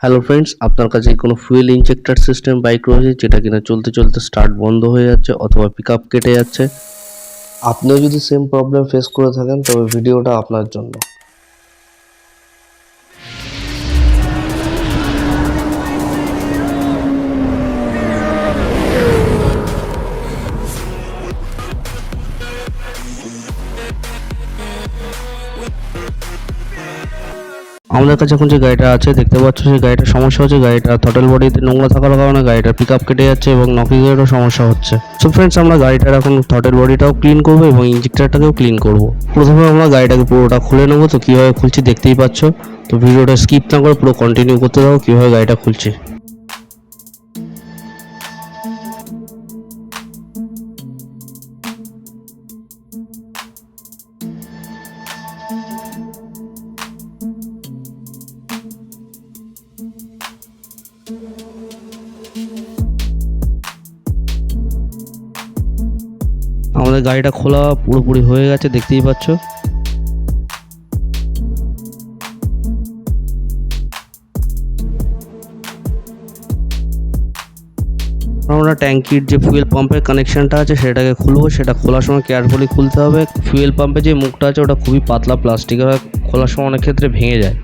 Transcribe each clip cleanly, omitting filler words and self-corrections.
Hello friends, আপনার কাছে কোনো ফুয়েল ইনজেক্টর সিস্টেম বাইক রয়েছে যেটা কিনা চলতে চলতে স্টার্ট বন্ধ হয়ে যাচ্ছে অথবা পিকআপ কেটে যাচ্ছে। আপনিও যদি সেম প্রবলেম ফেস করে থাকেন তবে ভিডিওটা আপনার জন্য। আমাদের কাছে এখন যে গাড়িটা আছে দেখতে পাচ্ছ, সেই গাড়িটার সমস্যা হচ্ছে গাড়িটা থ্রটল বডিতে নোংরা থাকার কারণে গাড়িটার পিকআপ কেটে যাচ্ছে এবং নকিংয়েরও সমস্যা হচ্ছে। সো ফ্রেন্ডস, আমরা গাড়িটার এখন থ্রটল বডিটাও ক্লিন করবো এবং ইঞ্জেক্টরটাকেও ক্লিন করবো। প্রথমে আমরা গাড়িটাকে পুরোটা খুলে নেবো। তো কীভাবে খুলছি দেখতেই পাচ্ছ। তো ভিডিওটা স্কিপ না করে পুরো কন্টিনিউ করতে থাকো কীভাবে গাড়িটা খুলছি। আমাদের গাড়িটা খোলা পুরোপুরি হয়ে গেছে, দেখতেই পাচ্ছ। আমরা ট্যাঙ্কির যে ফুয়েল পাম্পের কানেকশনটা আছে সেটাকে খুলবো। সেটা খোলার সময় কেয়ারফুলি খুলতে হবে। ফুয়েল পাম্পে যে মুখটা আছে ওটা খুবই পাতলা প্লাস্টিক, আর খোলার সময় অনেক ক্ষেত্রে ভেঙে যায়।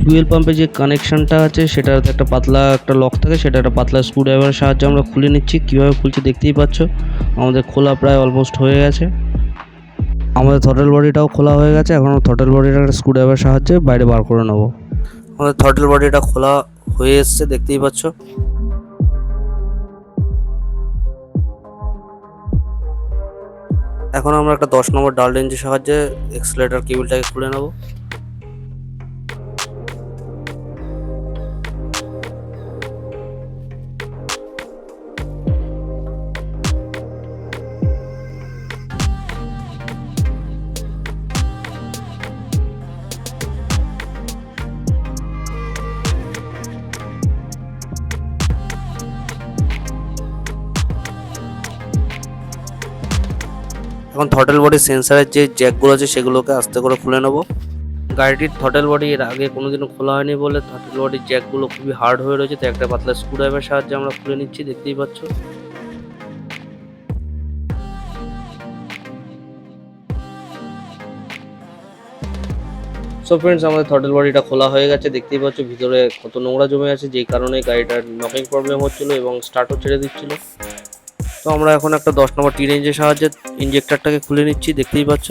ফুয়েল পাম্পে যে কানেকশনটা আছে সেটাতে একটা পাতলা একটা লক থাকে, সেটা একটা পাতলা স্ক্রুড্রাইভারের সাহায্যে আমরা খুলে নিচ্ছি। কীভাবে খুলছি দেখতেই পাচ্ছ। আমাদের খোলা প্রায় অলমোস্ট হয়ে গেছে। আমাদের থ্রটল বডিটাও খোলা হয়ে গেছে। এখন থ্রটল বডিটা একটা স্ক্রুড্রাইভারের সাহায্যে বাইরে বার করে নেবো। আমাদের থ্রটল বডিটা খোলা হয়ে এসছে, দেখতেই পাচ্ছ। এখন আমরা একটা 10 নম্বর ডাল রেঞ্জের সাহায্যে এক্সেলেটর কেবলটাকে খুলে নেব। এখন থ্রটল বডি সেন্সারের যে জ্যাকগুলো আছে সেগুলোকে আস্তে করে খুলে নেব। গাড়িটির থ্রটল বডি এর আগে কোনোদিনও খোলা হয়নি বলে থ্রটল বডির জ্যাকগুলো খুবই হার্ড হয়ে রয়েছে। তো একটা পাতলা স্ক্রুড্রাইভারের সাহায্যে আমরা খুলে নিচ্ছি, দেখতেই পাচ্ছ। সো ফ্রেন্ডস, আমাদের থ্রটল বডিটা খোলা হয়ে গেছে, দেখতেই পাচ্ছ ভিতরে কত নোংরা জমে আছে, যেই কারণে গাড়িটার নকিং প্রবলেম হচ্ছিল এবং স্টার্টও ছেড়ে দিচ্ছিল। তো আমরা এখন একটা 10 নম্বর টি রেঞ্জের সাহায্যে ইঞ্জেক্টরটাকে খুলে নিচ্ছি, দেখতেই পাচ্ছ।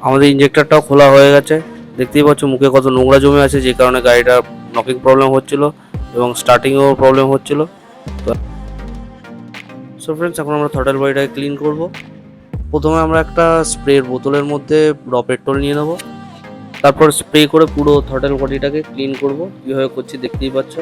আমাদের ইঞ্জেক্টরটাও খোলা হয়ে গেছে, দেখতেই পাচ্ছ মুখে কত নোংরা জমে আছে, যে কারণে গাড়িটা নকিং প্রবলেম হচ্ছিল এবং স্টার্টিংয়েও প্রবলেম হচ্ছিল। সো ফ্রেন্ডস, এখন আমরা থ্রটল বডিটাকে ক্লিন করব। প্রথমে আমরা একটা স্প্রের বোতলের মধ্যে র পেট্রোল নিয়ে নেব। তারপর স্প্রে করে পুরো থ্রটল বডিটাকে ক্লিন করব। কীভাবে করছি দেখতেই পাচ্ছ।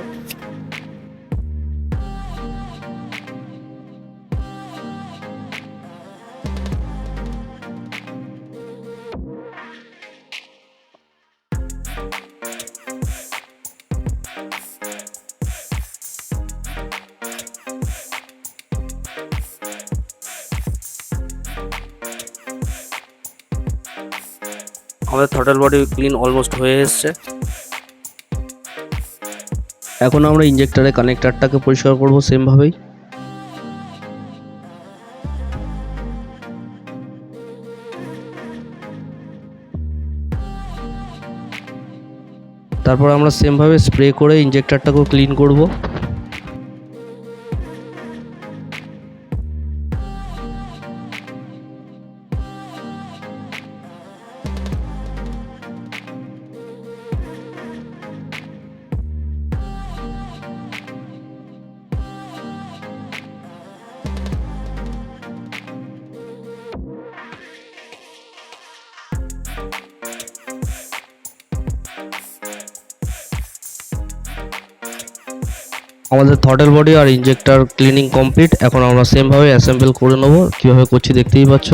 আমাদের থ্রটল বডি ক্লিন অলমোস্ট হয়ে এসছে। এখন আমরা ইঞ্জেক্টরের কানেক্টরটাকে পরিষ্কার করব সেম ভাবেই। তারপর আমরা সেম ভাবে স্প্রে করে ইঞ্জেক্টরটাকেও ক্লিন করব। আমাদের থ্রটল বডি আর ইঞ্জেক্টর ক্লিনিং কমপ্লিট। এখন আমরা সেম ভাবে অ্যাসেম্বল করে নেব। কীভাবে করছি দেখতেই পাচ্ছ।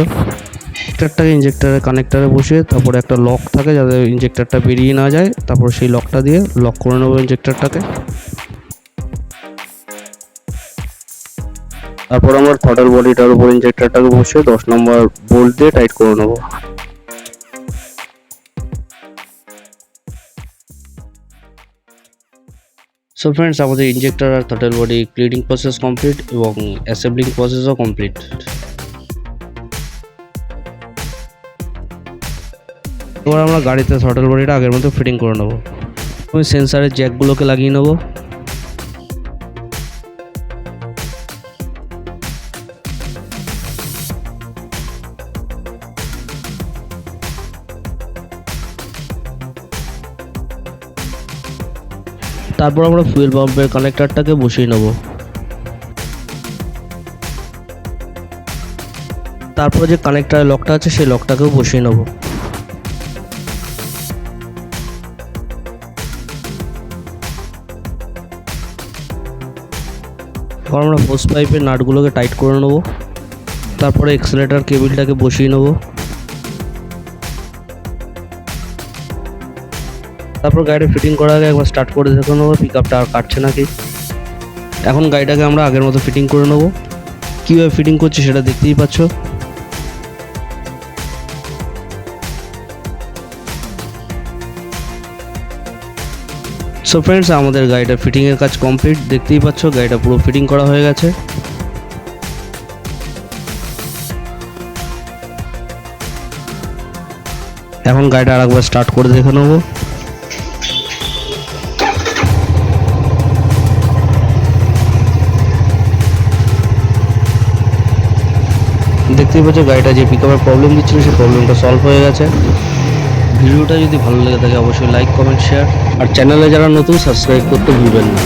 ইঞ্জেক্টরটাকে ইঞ্জেক্টরের কানেক্টরে বসিয়ে তারপরে একটা লক থাকে যাতে ইঞ্জেক্টরটা বেরিয়ে না যায়, তারপর সেই লকটা দিয়ে লক করে নেবো ইঞ্জেক্টরটাকে। তারপর আমরা থ্রটল বডিটার উপর ইঞ্জেক্টরটাকে বসিয়ে 10 নম্বর বোল্ট দিয়ে টাইট করে নেবো। সো ফ্রেন্ডস, আমাদের ইঞ্জেক্টর আর throttle body cleaning process complete এবং অ্যাসেম্বলিং প্রসেসও কমপ্লিট। এবার আমরা গাড়িতে থ্রটল বডিটা আগের মতো ফিটিং করে নেবো। আমি সেন্সারের জ্যাকগুলোকে লাগিয়ে নেবো। তারপর আমরা ফুয়েল পাম্পের কানেক্টরটাকে বসিয়ে নেব। তারপর যে কানেক্টরের লকটা আছে সেই লকটাকেও বসিয়ে নেব। এবার আমরা হোস পাইপের নাটগুলোকে টাইট করে নেব। তারপরে এক্সেলেটর কেবিলটাকে বসিয়ে নেব। তারপর গাড়িটা ফিটিং করার আগে একবার স্টার্ট করে দেখে নেবো পিকআপটা আর কাটছে নাকি। এখন গাড়িটাকে আমরা আগের মতো ফিটিং করে নেব। কীভাবে ফিটিং করছি সেটা দেখতেই পাচ্ছ। সো ফ্রেন্ডস, আমাদের গাড়িটা ফিটিংয়ের কাজ কমপ্লিট। দেখতেই পাচ্ছ গাড়িটা পুরো ফিটিং করা হয়ে গেছে। এখন গাড়িটা আরেকবার স্টার্ট করে দেখে নেবো। দেখতেই পাচ্ছ গাড়িটা যে পিকআপের প্রবলেম দিচ্ছিল সেই প্রবলেমটা সলভ হয়ে গেছে। ভিডিওটা যদি ভালো লেগে থাকে অবশ্যই লাইক, কমেন্ট, শেয়ার আর চ্যানেলে যারা নতুন সাবস্ক্রাইব করতে ভুলবেন না।